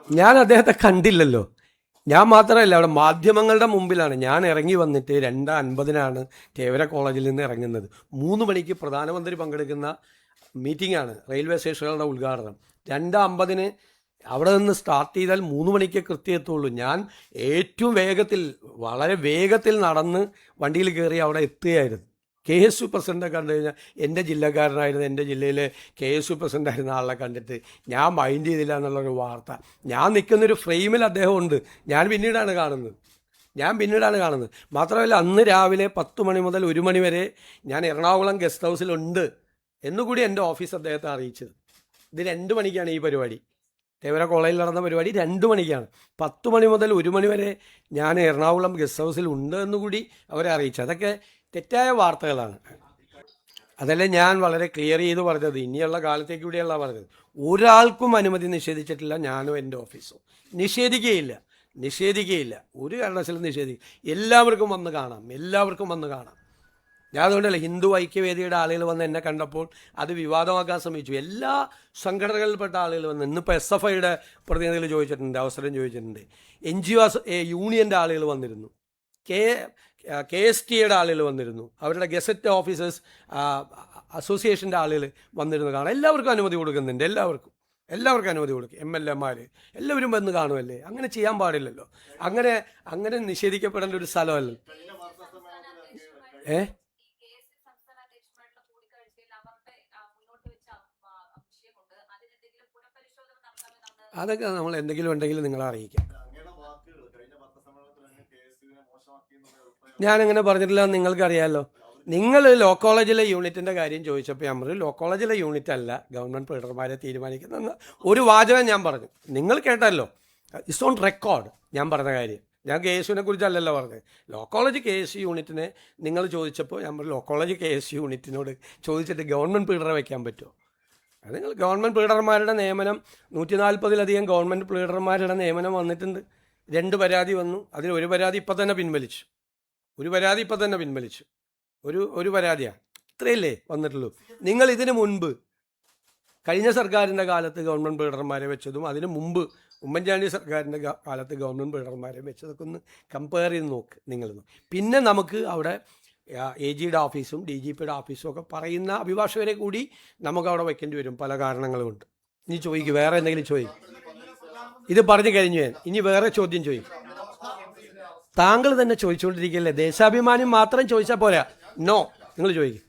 ഞാൻ അദ്ദേഹത്തെ കണ്ടില്ലല്ലോ. ഞാൻ മാത്രമല്ല, അവിടെ മാധ്യമങ്ങളുടെ മുമ്പിലാണ് ഞാൻ ഇറങ്ങി വന്നിട്ട് 2:50 തേവര കോളേജിൽ നിന്ന് ഇറങ്ങുന്നത്. 3 മണിക്ക് പ്രധാനമന്ത്രി പങ്കെടുക്കുന്ന മീറ്റിംഗാണ്, റെയിൽവേ സ്റ്റേഷനുകളുടെ ഉദ്ഘാടനം. 2:50 അവിടെ നിന്ന് സ്റ്റാർട്ട് ചെയ്താൽ 3 മണിക്ക് കൃത്യം എത്തുള്ളൂ. ഞാൻ ഏറ്റവും വേഗത്തിൽ, വളരെ വേഗത്തിൽ നടന്ന് വണ്ടിയിൽ കയറി അവിടെ എത്തുകയായിരുന്നു. KSU പ്രസിഡൻറ്റ് കണ്ടു കഴിഞ്ഞാൽ, എൻ്റെ ജില്ലക്കാരനായിരുന്നു, എൻ്റെ ജില്ലയിലെ KSU പ്രസിഡൻ്റായിരുന്ന ആളെ കണ്ടിട്ട് ഞാൻ മൈൻഡ് ചെയ്തില്ല എന്നുള്ളൊരു വാർത്ത. ഞാൻ നിൽക്കുന്നൊരു ഫ്രെയിമിൽ അദ്ദേഹം ഉണ്ട്, ഞാൻ പിന്നീടാണ് കാണുന്നത്. മാത്രമല്ല, അന്ന് രാവിലെ 10 മണി മുതൽ 1 മണി വരെ ഞാൻ എറണാകുളം ഗസ്റ്റ് ഹൗസിലുണ്ട് എന്നുകൂടി എൻ്റെ ഓഫീസ് അദ്ദേഹത്തെ അറിയിച്ചത്. ഇത് 2 മണിക്കാണ് ഈ പരിപാടി. തേവര കോളേജിൽ നടന്ന പരിപാടി 2 മണിക്കാണ്. 10 മണി മുതൽ 1 മണി വരെ ഞാൻ എറണാകുളം ഗസ്റ്റ് ഹൗസിൽ ഉണ്ട് എന്നുകൂടി അവരെ അറിയിച്ചു. അതൊക്കെ തെറ്റായ വാർത്തകളാണ്. അതല്ലേ ഞാൻ വളരെ ക്ലിയർ ചെയ്ത് പറഞ്ഞത്. ഇനിയുള്ള കാലത്തേക്ക് കൂടിയല്ല പറഞ്ഞത്. ഒരാൾക്കും അനുമതി നിഷേധിച്ചിട്ടില്ല, ഞാനോ എൻ്റെ ഓഫീസോ. നിഷേധിക്കുകയില്ല. ഒരു കാരണവശാലും നിഷേധിക്കും. എല്ലാവർക്കും വന്ന് കാണാം. ഞാൻ അതുകൊണ്ടല്ല, ഹിന്ദു ഐക്യവേദിയുടെ ആളുകൾ വന്ന് എന്നെ കണ്ടപ്പോൾ അത് വിവാദമാക്കാൻ ശ്രമിച്ചു. എല്ലാ സംഘടനകളിൽപ്പെട്ട ആളുകൾ വന്ന്, ഇന്നിപ്പോൾ SFIയുടെ പ്രതിനിധികൾ ചോദിച്ചിട്ടുണ്ട്, അവസരം ചോദിച്ചിട്ടുണ്ട്. NGO യൂണിയൻ്റെ ആളുകൾ വന്നിരുന്നു, KSTയുടെ ആളുകൾ വന്നിരുന്നു, അവരുടെ ഗസറ്റ് ഓഫീസേഴ്സ് അസോസിയേഷൻ്റെ ആളുകൾ വന്നിരുന്നു കാണാം. എല്ലാവർക്കും അനുമതി കൊടുക്കുന്നുണ്ട്. എല്ലാവർക്കും അനുമതി കൊടുക്കും. MLA മാർ എല്ലാവരും വന്ന് കാണുമല്ലേ. അങ്ങനെ ചെയ്യാൻ പാടില്ലല്ലോ. അങ്ങനെ നിഷേധിക്കപ്പെടേണ്ട ഒരു സ്ഥലമല്ല. അതൊക്കെ നമ്മൾ എന്തെങ്കിലും ഉണ്ടെങ്കിൽ നിങ്ങളെ അറിയിക്കാം. ഞാനങ്ങനെ പറഞ്ഞിട്ടില്ല, നിങ്ങൾക്കറിയാമല്ലോ. നിങ്ങൾ ലോ കോളേജിലെ യൂണിറ്റിൻ്റെ കാര്യം ചോദിച്ചപ്പോൾ ഞാൻ പറഞ്ഞു, ലോ കോളേജിലെ യൂണിറ്റ് അല്ല ഗവൺമെൻറ് പ്രീഡർമാരെ തീരുമാനിക്കുന്നതെന്ന് ഒരു വാചകം ഞാൻ പറഞ്ഞു. നിങ്ങൾ കേട്ടല്ലോ, ഇറ്റ്സ് ഓൺ റെക്കോർഡ് ഞാൻ പറഞ്ഞ കാര്യം. ഞാൻ KSUവിനെ കുറിച്ചല്ലല്ലോ പറഞ്ഞത്. ലോ കോളേജ് KSU യൂണിറ്റിനെ നിങ്ങൾ ചോദിച്ചപ്പോൾ ഞാൻ പറഞ്ഞു, ലോ കോളേജ് KSU യൂണിറ്റിനോട് ചോദിച്ചിട്ട് ഗവൺമെൻറ് പ്രീഡറെ വയ്ക്കാൻ പറ്റുമോ? അത് നിങ്ങൾ ഗവൺമെൻറ് പ്രീഡർമാരുടെ നിയമനം 140-ലധികം ഗവൺമെൻറ് പ്രീഡർമാരുടെ നിയമനം വന്നിട്ടുണ്ട്. 2 പരാതി വന്നു. അതിൽ ഒരു പരാതി ഇപ്പം തന്നെ പിൻവലിച്ചു. ഒരു പരാതിയാണ്. ഇത്രയല്ലേ വന്നിട്ടുള്ളൂ. നിങ്ങൾ ഇതിനു മുൻപ് കഴിഞ്ഞ സർക്കാരിൻ്റെ കാലത്ത് ഗവൺമെൻറ് പ്രീഡർമാരെ വെച്ചതും അതിന് മുമ്പ് ഉമ്മൻചാണ്ടി സർക്കാരിൻ്റെ കാലത്ത് ഗവൺമെൻറ് പ്രീഡർമാരെ വെച്ചതൊക്കെ ഒന്ന് കമ്പയർ ചെയ്ത് നോക്ക് നിങ്ങളൊന്ന്. പിന്നെ നമുക്ക് അവിടെ AGയുടെ ഓഫീസും DGPയുടെ ഓഫീസും ഒക്കെ പറയുന്ന അഭിഭാഷകരെ കൂടി നമുക്ക് അവിടെ വയ്ക്കേണ്ടി വരും, പല കാരണങ്ങളുമുണ്ട്. ഇനി ചോദിക്കും, വേറെ എന്തെങ്കിലും ചോദിക്കും. ഇത് പറഞ്ഞു കഴിഞ്ഞു ഞാൻ. ഇനി വേറെ ചോദ്യം ചോദിക്കും. താങ്കൾ തന്നെ ചോദിച്ചുകൊണ്ടിരിക്കുകയല്ലേ. ദേശാഭിമാനി മാത്രം ചോദിച്ചാൽ പോരാ. നോ, നിങ്ങൾ ചോദിക്കും.